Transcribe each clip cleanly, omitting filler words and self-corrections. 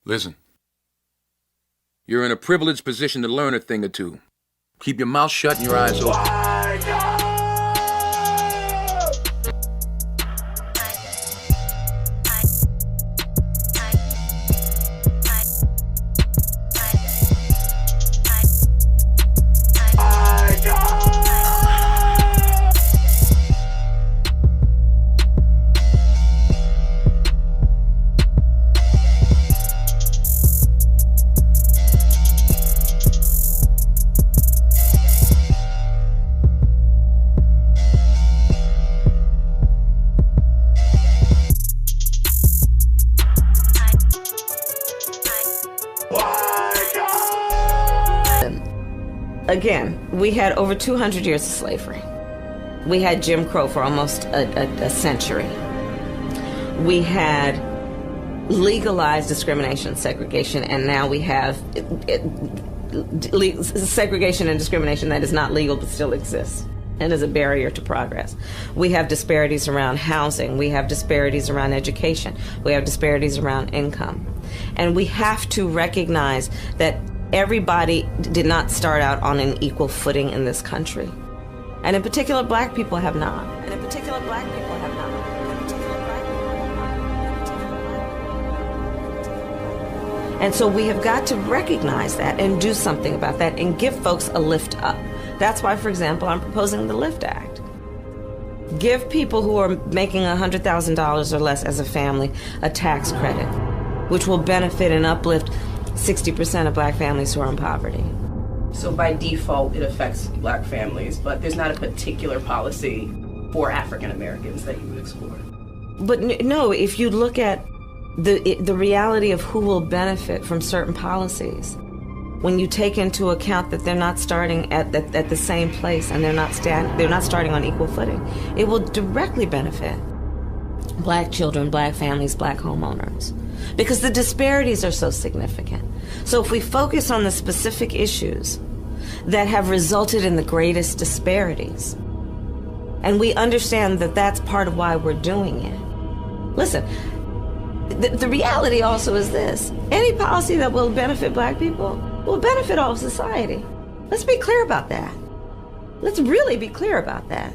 Listen. You're in a privileged position to learn a thing or two. Keep your mouth shut and your eyes open. Again, we had over 200 years of slavery. We had Jim Crow for almost a century. We had legalized discrimination, segregation, and now we have segregation and discrimination that is not legal but still exists and is a barrier to progress. We have disparities around housing. We have disparities around education. We have disparities around income. And we have to recognize that everybody did not start out on an equal footing in this country. And in particular, black people have not. And in particular, black people have not. And so we have got to recognize that and do something about that and give folks a lift up. That's why, for example, I'm proposing the LIFT Act. Give people who are making $100,000 or less as a family a tax credit, which will benefit and uplift 60% of black families who are in poverty. So by default, it affects black families, but there's not a particular policy for African Americans that you would explore. But no, if you look at the reality of who will benefit from certain policies, when you take into account that they're not starting at the same place and they're not starting on equal footing, it will directly benefit black children, black families, black homeowners, because the disparities are so significant. So if we focus on the specific issues that have resulted in the greatest disparities, and we understand that that's part of why we're doing it. Listen, the reality also is this: any policy that will benefit black people will benefit all of society. Let's be clear about that. Let's really be clear about that.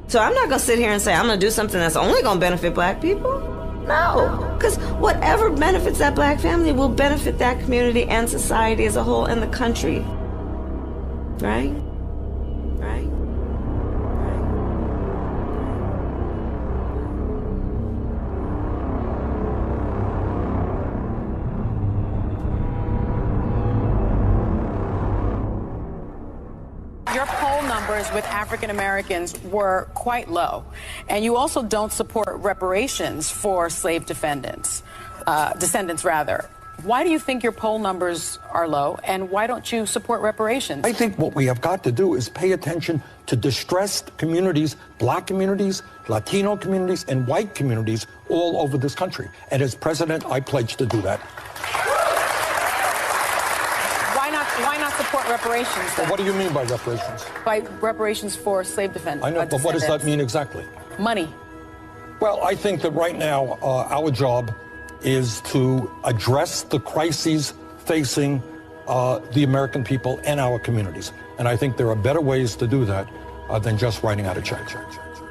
So I'm not going to sit here and say I'm going to do something that's only going to benefit black people. No, because whatever benefits that black family will benefit that community and society as a whole and the country. Right? Right? Your poll numbers with African Americans were quite low, and you also don't support reparations for slave descendants. Why do you think your poll numbers are low, and why don't you support reparations? I think what we have got to do is pay attention to distressed communities, black communities, Latino communities, and white communities all over this country. And as president, I pledge to do that. Why not support reparations then? Well, what do you mean by reparations? By reparations for slave defendants. I know, but what does that mean exactly? Money. Well, I think that right now our job is to address the crises facing the American people and our communities. And I think there are better ways to do that than just writing out a check.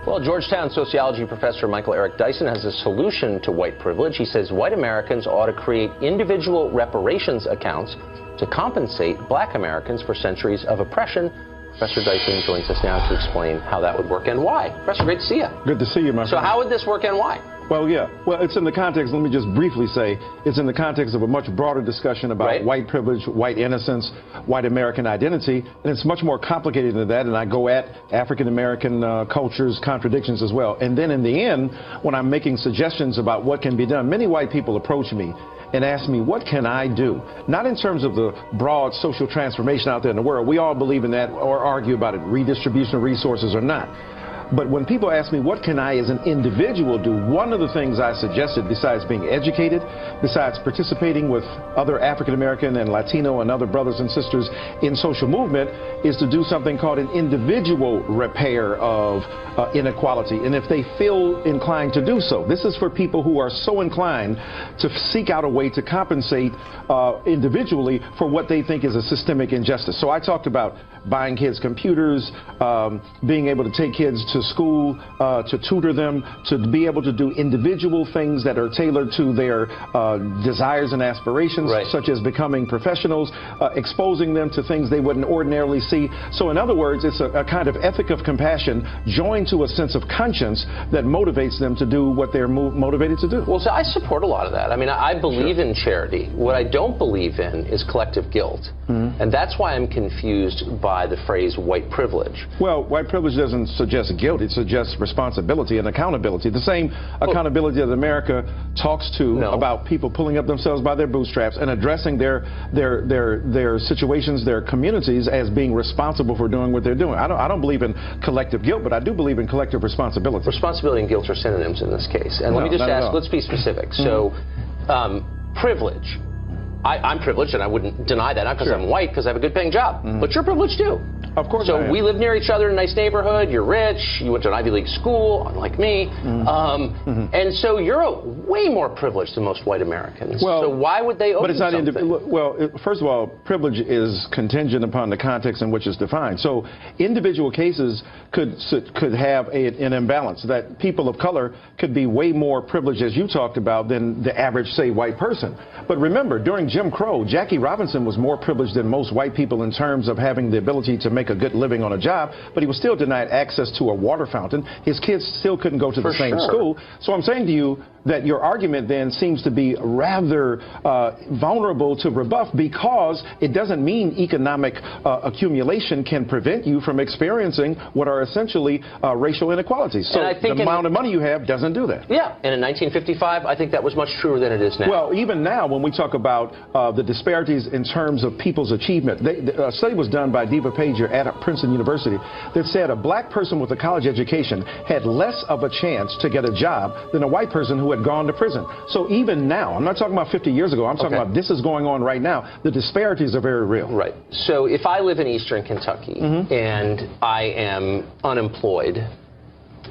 Well, Georgetown sociology professor Michael Eric Dyson has a solution to white privilege. He says white Americans ought to create individual reparations accounts to compensate black Americans for centuries of oppression. Professor Dyson joins us now to explain how that would work and why. Professor, great to see you. Good to see you, my friend. So how would this work and why? Well, yeah. Well, it's in the context, let me just briefly say, it's in the context of a much broader discussion about white privilege, white innocence, white American identity, and it's much more complicated than that, and I go at African-American culture's contradictions as well. And then in the end, when I'm making suggestions about what can be done, many white people approach me and ask me, what can I do? Not in terms of the broad social transformation out there in the world. We all believe in that or argue about it, redistribution of resources or not. But when people ask me, what can I as an individual do, one of the things I suggested, besides being educated, besides participating with other African American and Latino and other brothers and sisters in social movement, is to do something called an individual repair of inequality. And if they feel inclined to do so, this is for people who are so inclined to seek out a way to compensate individually for what they think is a systemic injustice. So I talked about buying kids computers, being able to take kids to school, to tutor them, to be able to do individual things that are tailored to their desires and aspirations, such as becoming professionals, exposing them to things they wouldn't ordinarily see. So in other words, it's a kind of ethic of compassion joined to a sense of conscience that motivates them to do what they're motivated to do. Well, so I support a lot of that. I mean, I believe in charity. What I don't believe in is collective guilt. And that's why I'm confused by the phrase white privilege. Well, white privilege doesn't suggest guilt. It suggests responsibility and accountability. The same accountability that America talks to about people pulling up themselves by their bootstraps and addressing their situations, their communities, as being responsible for doing what they're doing. I don't believe in collective guilt, but I do believe in collective responsibility. Responsibility and guilt are synonyms in this case. And let me just ask, let's be specific. So, privilege. I'm privileged, and I wouldn't deny that, not because I'm white, because I have a good paying job. But you're privileged too. Of course. So we live near each other in a nice neighborhood. You're rich. You went to an Ivy League school, unlike me. And so you're way more privileged than most white Americans. Well, so why would they owe you something? Well, first of all, privilege is contingent upon the context in which it's defined. So individual cases could have an imbalance, that people of color could be way more privileged, as you talked about, than the average, say, white person. But remember, during Jim Crow, Jackie Robinson was more privileged than most white people in terms of having the ability to make a good living on a job, but he was still denied access to a water fountain. His kids still couldn't go to the same school. So I'm saying to you that your argument then seems to be rather vulnerable to rebuff, because it doesn't mean economic accumulation can prevent you from experiencing what are essentially racial inequalities. So the amount of money you have doesn't do that. Yeah, and in 1955, I think that was much truer than it is now. Well, even now, when we talk about the disparities in terms of people's achievement, a study was done by Diva Pager at Princeton University that said a black person with a college education had less of a chance to get a job than a white person who had gone to prison. So even now, I'm not talking about 50 years ago, I'm talking about this is going on right now. The disparities are very real. Right. So if I live in eastern Kentucky and I am unemployed,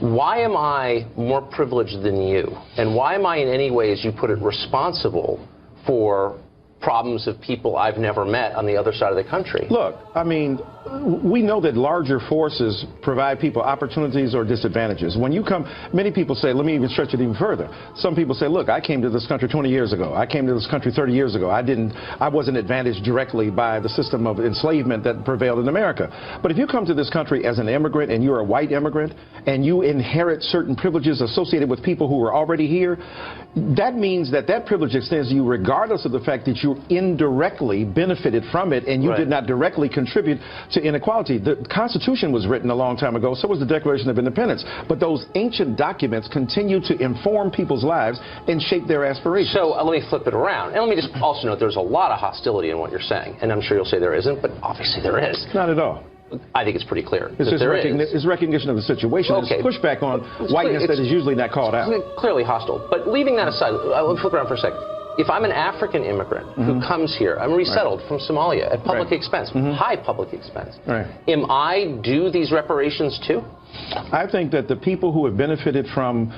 why am I more privileged than you? And why am I in any way, as you put it, responsible for problems of people I've never met on the other side of the country? Look, I mean, we know that larger forces provide people opportunities or disadvantages. When you come, many people say, let me even stretch it even further. Some people say, look, I came to this country 20 years ago. I came to this country 30 years ago. I wasn't advantaged directly by the system of enslavement that prevailed in America. But if you come to this country as an immigrant and you're a white immigrant and you inherit certain privileges associated with people who are already here, that means that that privilege extends to you regardless of the fact that you indirectly benefited from it and you did not directly contribute to inequality. The Constitution was written a long time ago, so was the Declaration of Independence. But those ancient documents continue to inform people's lives and shape their aspirations. So let me flip it around. And let me just also note there's a lot of hostility in what you're saying. And I'm sure you'll say there isn't, but obviously there is. Not at all. I think it's pretty clear. It's recognition of the situation. Okay. It's pushback on whiteness that is usually not called out. Clearly hostile. But leaving that aside, I'll flip around for a second. If I'm an African immigrant who comes here, I'm resettled from Somalia at public expense, high public expense. Am I due these reparations too? I think that the people who have benefited from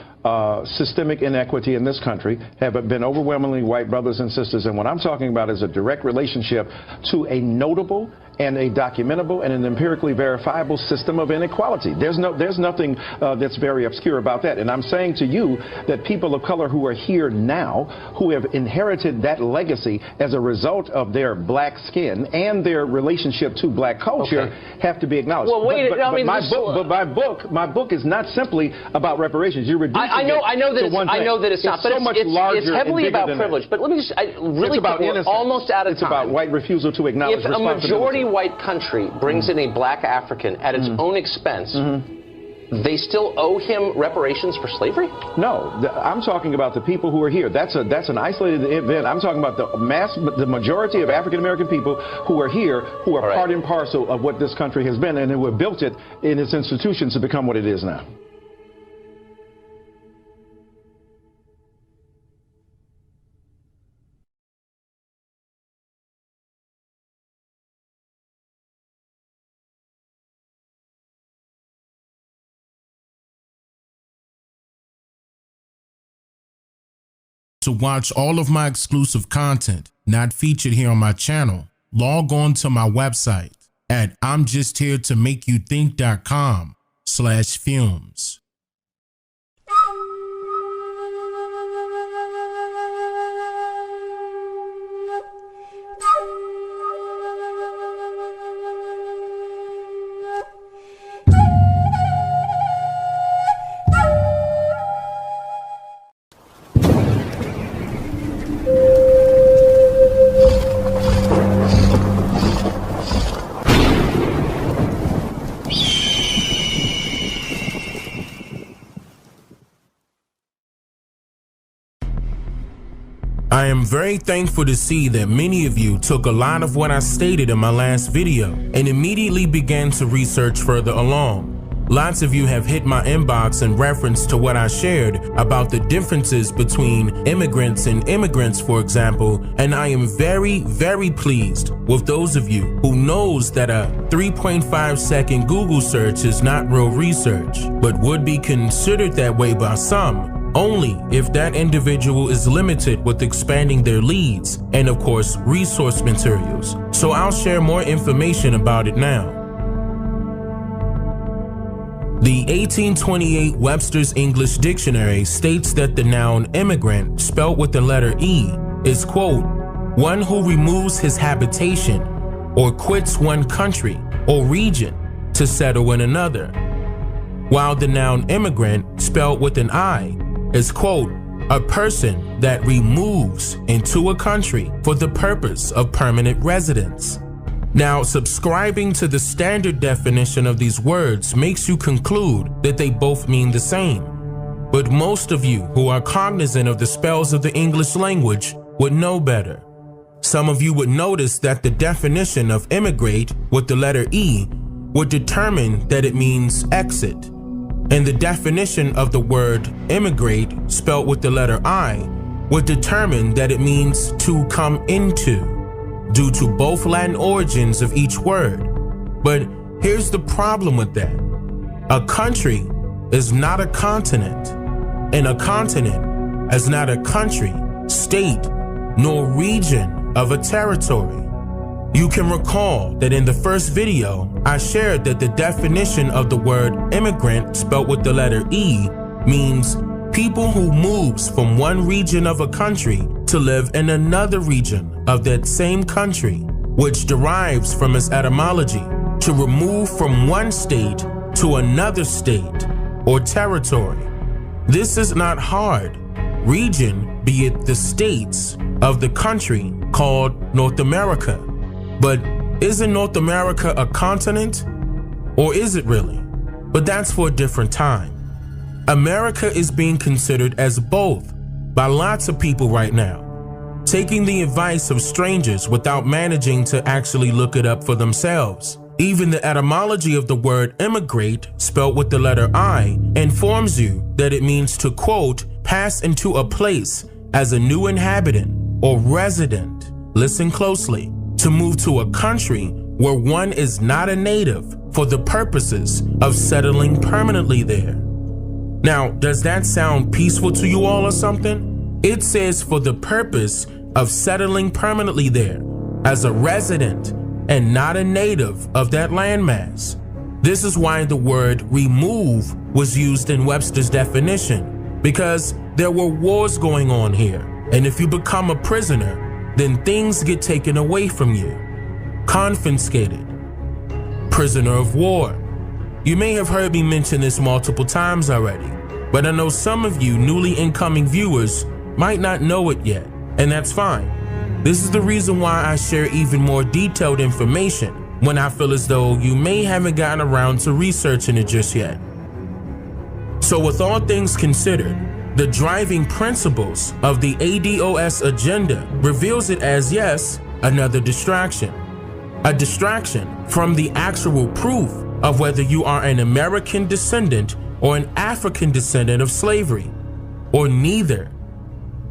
systemic inequity in this country have been overwhelmingly white brothers and sisters. And what I'm talking about is a direct relationship to a notable and a documentable and an empirically verifiable system of inequality. There's nothing that's very obscure about that. And I'm saying to you that people of color who are here now, who have inherited that legacy as a result of their black skin and their relationship to black culture, have to be acknowledged. Well, wait, my book is not simply about reparations. You're reducing I know that it's not, but so much larger. It's heavily about privilege. But let me just really quickly, almost out of time. It's about white refusal to acknowledge responsibility. If a majority white country brings in a black African at its own expense, they still owe him reparations for slavery? No, I'm talking about the people who are here. That's an isolated event. I'm talking about the majority of African American people who are here, who are part and parcel of what this country has been, and who have built it in its institutions to become what it is now. To watch all of my exclusive content not featured here on my channel, log on to my website at imjustheretomake.com/films. I am very thankful to see that many of you took a lot of what I stated in my last video and immediately began to research further along. Lots of you have hit my inbox in reference to what I shared about the differences between immigrants and immigrants, for example, and I am very, very pleased with those of you who knows that a 3.5-second Google search is not real research, but would be considered that way by some, only if that individual is limited with expanding their leads and, of course, resource materials. So I'll share more information about it now. The 1828 Webster's English Dictionary states that the noun immigrant, spelled with the letter E, is, quote, one who removes his habitation or quits one country or region to settle in another, while the noun immigrant, spelled with an I, is, quote, a person that removes into a country for the purpose of permanent residence. Now, subscribing to the standard definition of these words makes you conclude that they both mean the same. But most of you who are cognizant of the spells of the English language would know better. Some of you would notice that the definition of immigrate with the letter E would determine that it means exit. And the definition of the word immigrate, spelled with the letter I, would determine that it means to come into, due to both Latin origins of each word. But here's the problem with that. A country is not a continent, and a continent is not a country, state, nor region of a territory. You can recall that in the first video, I shared that the definition of the word immigrant, spelled with the letter E, means people who moves from one region of a country to live in another region of that same country, which derives from its etymology, to remove from one state to another state or territory. This is not hard. Region, be it the states of the country called North America. But isn't North America a continent? Or is it really? But that's for a different time. America is being considered as both by lots of people right now, taking the advice of strangers without managing to actually look it up for themselves. Even the etymology of the word immigrate, spelled with the letter I, informs you that it means to, quote, pass into a place as a new inhabitant or resident. Listen closely. To move to a country where one is not a native for the purposes of settling permanently there. Now, does that sound peaceful to you all or something? It says for the purpose of settling permanently there as a resident and not a native of that landmass. This is why the word remove was used in Webster's definition, because there were wars going on here, and if you become a prisoner, then things get taken away from you, confiscated, prisoner of war. You may have heard me mention this multiple times already, but I know some of you newly incoming viewers might not know it yet, and that's fine. This is the reason why I share even more detailed information when I feel as though you may haven't gotten around to researching it just yet. So with all things considered, the driving principles of the ADOS agenda reveals it as, yes, another distraction. A distraction from the actual proof of whether you are an American descendant or an African descendant of slavery, or neither.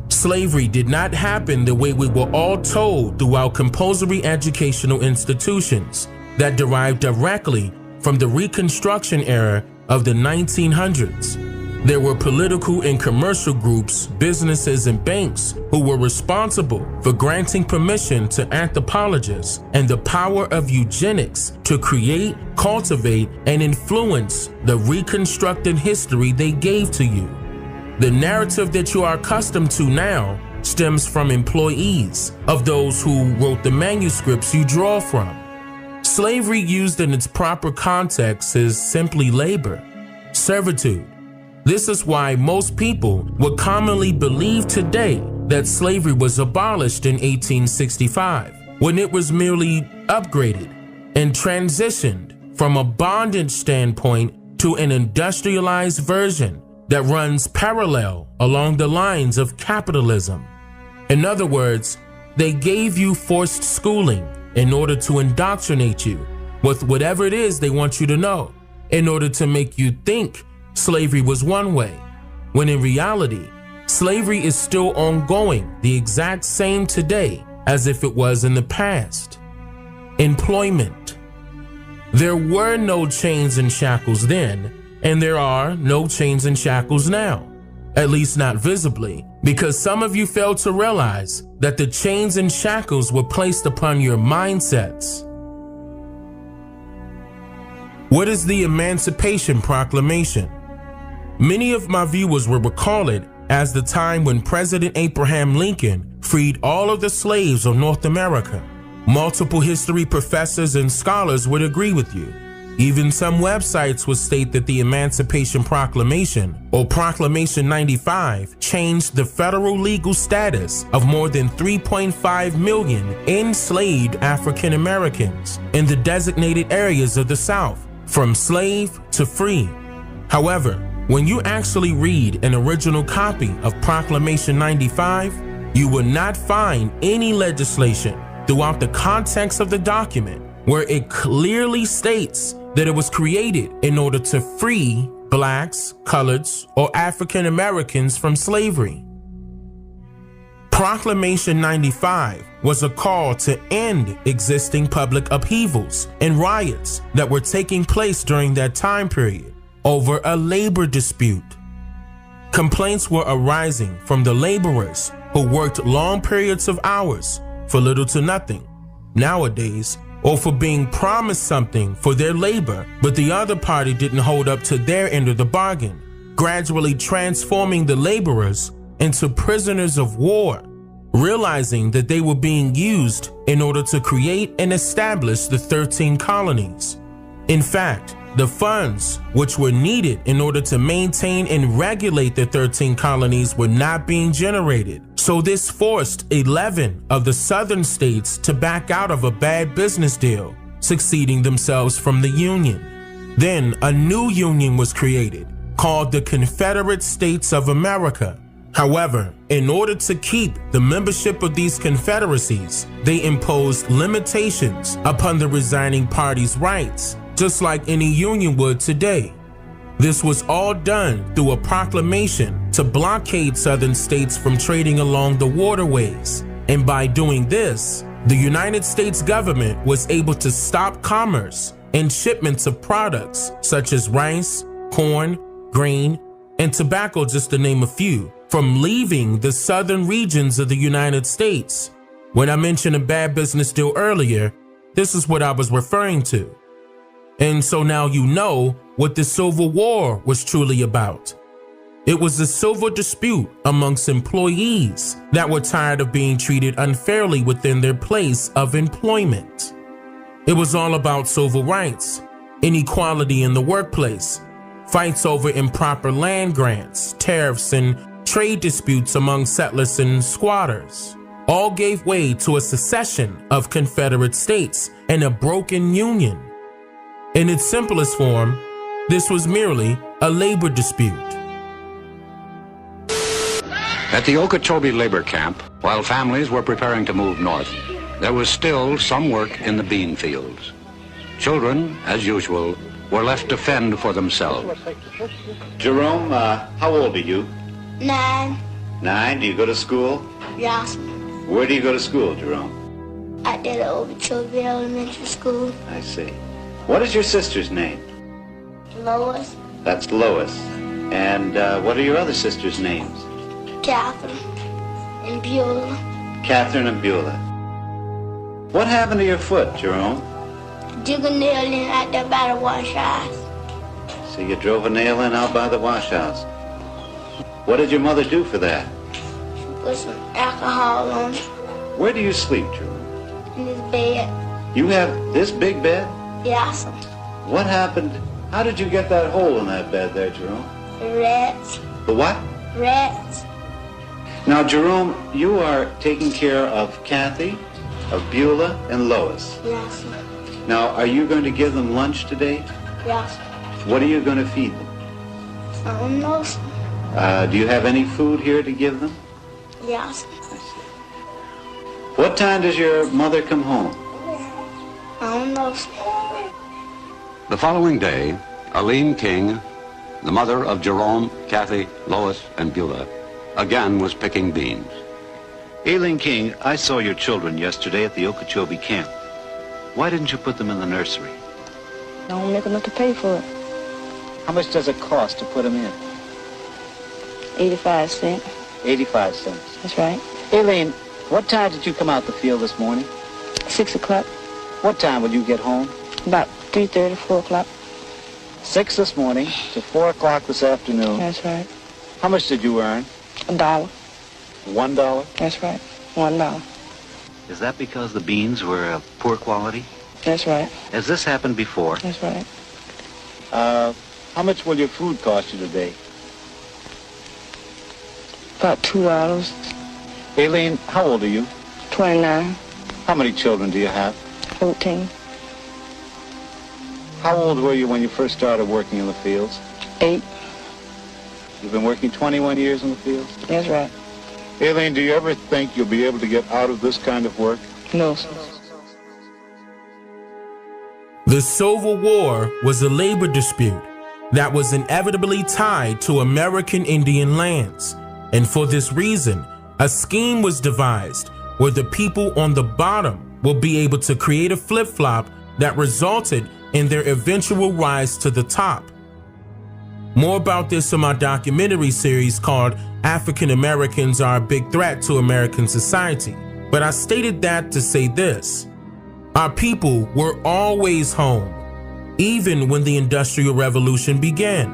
Slavery did not happen the way we were all told throughout compulsory educational institutions that derived directly from the Reconstruction era of the 1900s. There were political and commercial groups, businesses, and banks who were responsible for granting permission to anthropologists and the power of eugenics to create, cultivate, and influence the reconstructed history they gave to you. The narrative that you are accustomed to now stems from employees of those who wrote the manuscripts you draw from. Slavery used in its proper context is simply labor, servitude. This is why most people would commonly believe today that slavery was abolished in 1865, when it was merely upgraded and transitioned from a bondage standpoint to an industrialized version that runs parallel along the lines of capitalism. In other words, they gave you forced schooling in order to indoctrinate you with whatever it is they want you to know, in order to make you think slavery was one way, when in reality, slavery is still ongoing the exact same today as if it was in the past. Employment. There were no chains and shackles then, and there are no chains and shackles now, at least not visibly, because some of you failed to realize that the chains and shackles were placed upon your mindsets. What is the Emancipation Proclamation? Many of my viewers will recall it as the time when President Abraham Lincoln freed all of the slaves of North America. Multiple history professors and scholars would agree with you. Even some websites would state that the Emancipation Proclamation, or Proclamation 95, changed the federal legal status of more than 3.5 million enslaved African Americans in the designated areas of the South, from slave to free. However, when you actually read an original copy of Proclamation 95, you will not find any legislation throughout the context of the document where it clearly states that it was created in order to free blacks, coloreds, or African Americans from slavery. Proclamation 95 was a call to end existing public upheavals and riots that were taking place during that time period over a labor dispute. Complaints were arising from the laborers who worked long periods of hours for little to nothing nowadays, or for being promised something for their labor, but the other party didn't hold up to their end of the bargain, gradually transforming the laborers into prisoners of war, realizing that they were being used in order to create and establish the 13 colonies. In fact, the funds which were needed in order to maintain and regulate the 13 colonies were not being generated. So this forced 11 of the southern states to back out of a bad business deal, succeeding themselves from the Union. Then a new union was created, called the Confederate States of America. However, in order to keep the membership of these confederacies, they imposed limitations upon the resigning party's rights, just like any union would today. This was all done through a proclamation to blockade southern states from trading along the waterways. And by doing this, the United States government was able to stop commerce and shipments of products such as rice, corn, grain, and tobacco, just to name a few, from leaving the southern regions of the United States. When I mentioned a bad business deal earlier, this is what I was referring to. And so now you know what the Civil War was truly about. It was a civil dispute amongst employees that were tired of being treated unfairly within their place of employment. It was all about civil rights, inequality in the workplace, fights over improper land grants, tariffs, and trade disputes among settlers and squatters. All gave way to a secession of Confederate states and a broken union. In its simplest form, this was merely a labor dispute. At the Okeechobee labor camp, while families were preparing to move north, there was still some work in the bean fields. Children, as usual, were left to fend for themselves. Jerome, how old are you? 9. 9? Do you go to school? Yes. Where do you go to school, Jerome? I did at Okeechobee Elementary School. I see. What is your sister's name? Lois. That's Lois. And what are your other sisters' names? Catherine and Beulah. Catherine and Beulah. What happened to your foot, Jerome? Dig a nail in out there by the wash house. So you drove a nail in out by the wash house. What did your mother do for that? She put some alcohol on it. Where do you sleep, Jerome? In this bed. You have this big bed? Yes. What happened? How did you get that hole in that bed there, Jerome? The rats. The what? Rats. Now, Jerome, you are taking care of Kathy, of Beulah, and Lois. Yes. Now, are you going to give them lunch today? Yes. What are you going to feed them? I don't know. Do you have any food here to give them? Yes. I see. What time does your mother come home? I don't know. The following day, Aline King, the mother of Jerome, Kathy, Lois, and Beulah, again was picking beans. Aileen King, I saw your children yesterday at the Okeechobee camp. Why didn't you put them in the nursery? I don't make enough to pay for it. How much does it cost to put them in? 85 cents. 85 cents. That's right. Aileen, what time did you come out the field this morning? 6 o'clock. What time will you get home? About 3:30, 4 o'clock. 6 this morning to 4 o'clock this afternoon. That's right. How much did you earn? $1. $1? That's right. $1. Is that because the beans were of poor quality? That's right. Has this happened before? That's right. How much will your food cost you today? About $2. Aileen, how old are you? 29. How many children do you have? 14. How old were you when you first started working in the fields? 8. You've been working 21 years in the fields? That's right. Aileen, do you ever think you'll be able to get out of this kind of work? No. The Civil War was a labor dispute that was inevitably tied to American Indian lands. And for this reason, a scheme was devised where the people on the bottom will be able to create a flip-flop that resulted in their eventual rise to the top. More about this in my documentary series called African Americans Are a Big Threat to American Society. But I stated that to say this: our people were always home, even when the Industrial Revolution began.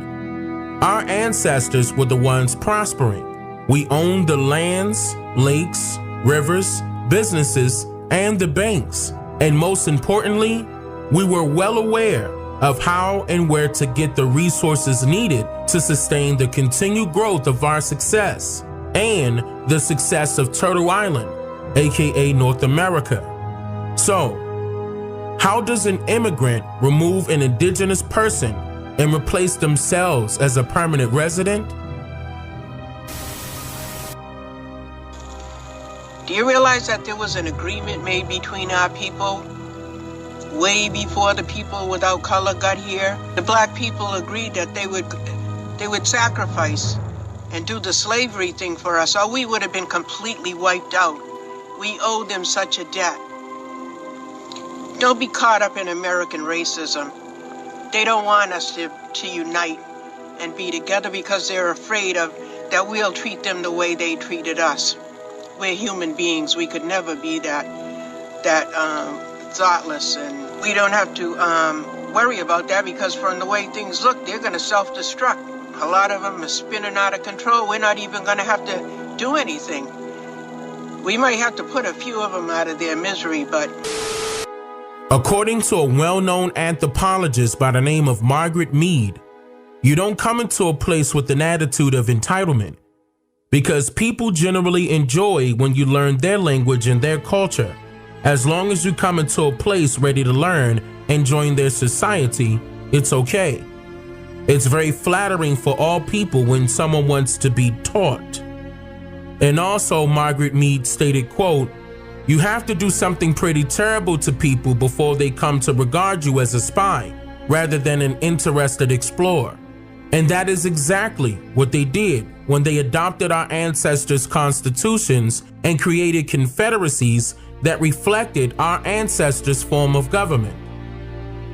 Our ancestors were the ones prospering. We owned the lands, lakes, rivers, businesses, and the banks. And most importantly, we were well aware of how and where to get the resources needed to sustain the continued growth of our success and the success of Turtle Island, aka North America. So, how does an immigrant remove an indigenous person and replace themselves as a permanent resident? Do you realize that there was an agreement made between our people way before the people without color got here? The black people agreed that they would sacrifice and do the slavery thing for us, or we would have been completely wiped out. We owe them such a debt. Don't be caught up in American racism. They don't want us to unite and be together because they're afraid of that we'll treat them the way they treated us. We're human beings. We could never be that thoughtless, and we don't have to worry about that because from the way things look, they're going to self-destruct. A lot of them are spinning out of control. We're not even going to have to do anything. We might have to put a few of them out of their misery, but... According to a well-known anthropologist by the name of Margaret Mead, you don't come into a place with an attitude of entitlement, because people generally enjoy when you learn their language and their culture. As long as you come into a place ready to learn and join their society, it's okay. It's very flattering for all people when someone wants to be taught. And also, Margaret Mead stated, quote, "You have to do something pretty terrible to people before they come to regard you as a spy, rather than an interested explorer." And that is exactly what they did when they adopted our ancestors' constitutions and created confederacies that reflected our ancestors' form of government.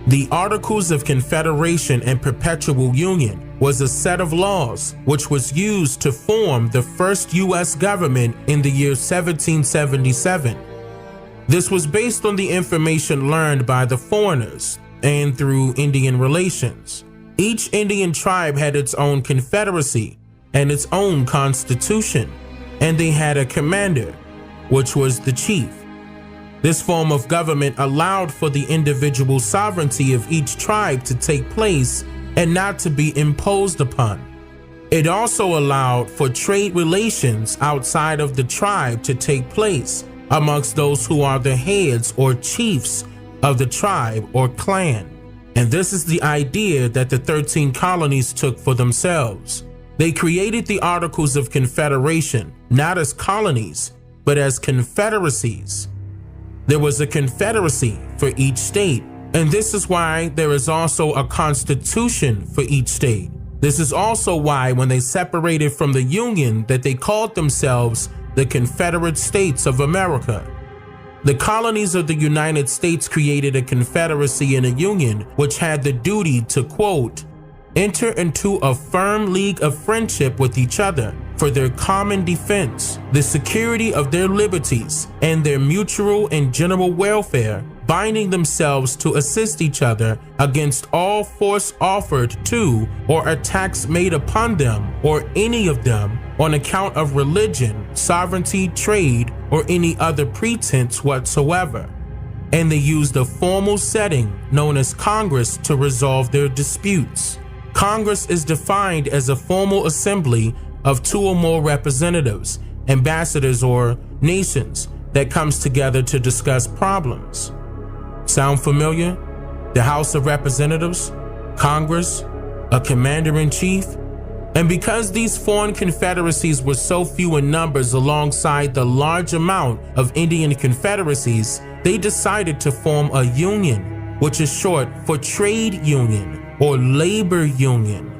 The Articles of Confederation and Perpetual Union was a set of laws which was used to form the first U.S. government in the year 1777. This was based on the information learned by the foreigners and through Indian relations. Each Indian tribe had its own confederacy and its own constitution, and they had a commander, which was the chief. This form of government allowed for the individual sovereignty of each tribe to take place and not to be imposed upon. It also allowed for trade relations outside of the tribe to take place amongst those who are the heads or chiefs of the tribe or clan. And this is the idea that the 13 colonies took for themselves. They created the Articles of Confederation, not as colonies, but as confederacies. There was a confederacy for each state, and this is why there is also a constitution for each state. This is also why when they separated from the Union that they called themselves the Confederate States of America. The colonies of the United States created a confederacy and a union which had the duty to, quote, "enter into a firm league of friendship with each other for their common defense, the security of their liberties, and their mutual and general welfare, binding themselves to assist each other against all force offered to or attacks made upon them or any of them on account of religion, sovereignty, trade, or any other pretense whatsoever." And they used a formal setting known as Congress to resolve their disputes. Congress is defined as a formal assembly of 2 or more representatives, ambassadors, or nations that comes together to discuss problems. Sound familiar? The House of Representatives, Congress, a commander-in-chief. And because these foreign confederacies were so few in numbers alongside the large amount of Indian confederacies, they decided to form a union, which is short for trade union or labor union,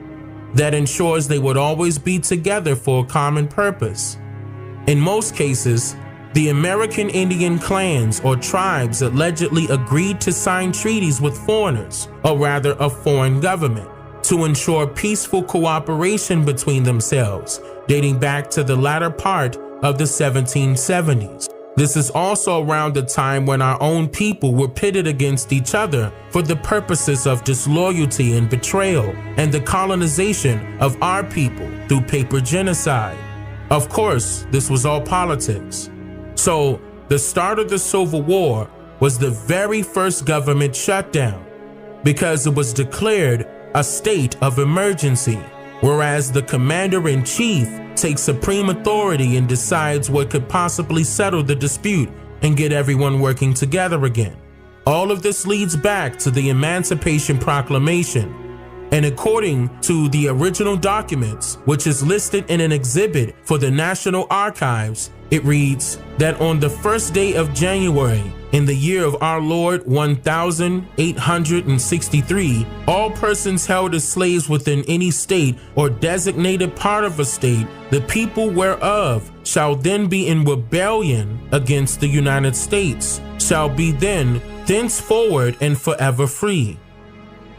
that ensures they would always be together for a common purpose. In most cases, the American Indian clans or tribes allegedly agreed to sign treaties with foreigners, or rather a foreign government, to ensure peaceful cooperation between themselves, dating back to the latter part of the 1770s. This is also around the time when our own people were pitted against each other for the purposes of disloyalty and betrayal, and the colonization of our people through paper genocide. Of course, this was all politics. So, the start of the Civil War was the very first government shutdown, because it was declared a state of emergency, whereas the commander-in-chief takes supreme authority and decides what could possibly settle the dispute and get everyone working together again. All of this leads back to the Emancipation Proclamation, and according to the original documents, which is listed in an exhibit for the National Archives, it reads that on the first day of January, in the year of our Lord 1863, all persons held as slaves within any state or designated part of a state, the people whereof shall then be in rebellion against the United States, shall be then thenceforward and forever free.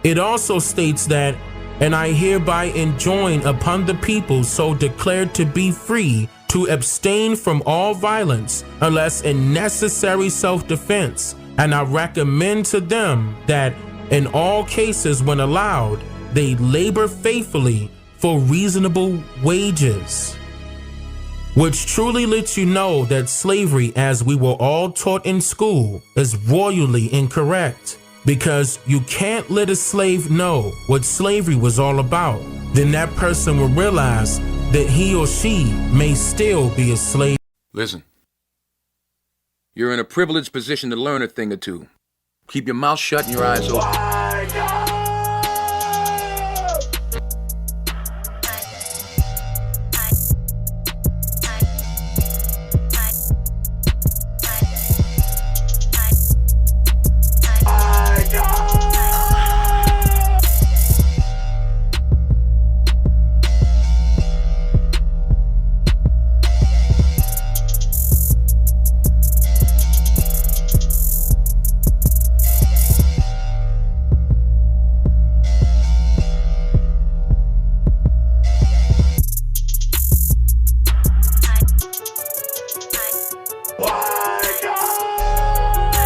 It also states that, and I hereby enjoin upon the people so declared to be free to abstain from all violence unless in necessary self-defense, and I recommend to them that in all cases when allowed, they labor faithfully for reasonable wages. Which truly lets you know that slavery, as we were all taught in school, is royally incorrect. Because you can't let a slave know what slavery was all about. Then that person will realize that he or she may still be a slave. Listen, you're in a privileged position to learn a thing or two. Keep your mouth shut and your eyes open.